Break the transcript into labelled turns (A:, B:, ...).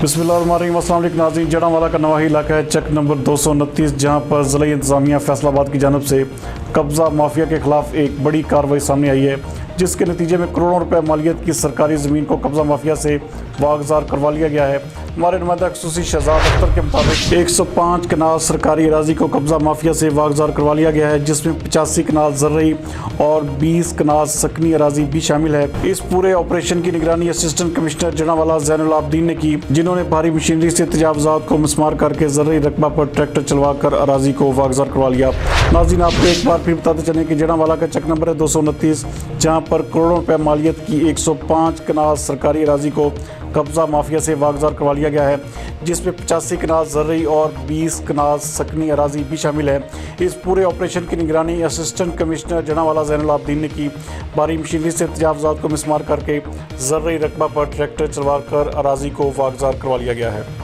A: बिस्मिल्लाहिर्रहमानिर्रहीम। अस्सलाम वालेकुम नाज़रीन। जड़ांवाला का नवाही इलाका है, चक नंबर 229, जहां पर ज़िला इंतज़ामिया फैसलाबाद की जानब से कब्ज़ा माफिया के खिलाफ एक बड़ी कार्रवाई सामने आई है, जिसके नतीजे में करोड़ों रुपए मालियत की सरकारी ज़मीन को कब्ज़ा माफिया से वागज़ार करवा लिया गया है। हमारे नुमाइंदा खसूसी शहजाद अख्तर के मुताबिक 105 कनाल सरकारी अराज़ी को कब्ज़ा माफिया से वागज़ार करवा लिया गया है, जिसमें 85 कनाल ज़र्री और 20 कनाल सकनी अराज़ी भी शामिल है। इस पूरे ऑपरेशन की निगरानी असिस्टेंट कमिश्नर जड़ांवाला ज़ैनुल आबदीन ने की, जिन्होंने भारी मशीनरी से तजावुज़ात को मिसमार करके ज़र्री रकबा पर ट्रैक्टर चलवा कर अराज़ी को वागज़ार करवा लिया। नाज़रीन, आपको एक बार फिर बताते चलें कि जड़ांवाला का चक नंबर है 229, जहाँ पर करोड़ों रुपए मालियत की 105 कनाल सरकारी अराज़ी को कब्ज़ा माफिया से वागज़ार करवा लिया गया है, जिसमें 85 कनाल ज़र्री और 20 कनाल सकनी अराज़ी भी शामिल है। इस पूरे ऑपरेशन की निगरानी असिस्टेंट कमिश्नर जड़ांवाला ज़ैनुल आबदीन ने की। भारी मशीनरी से तजावुज़ात को मिसमार करके ज़र्री रकबा पर ट्रैक्टर चलवा कर अराज़ी को वागज़ार करवा लिया गया है।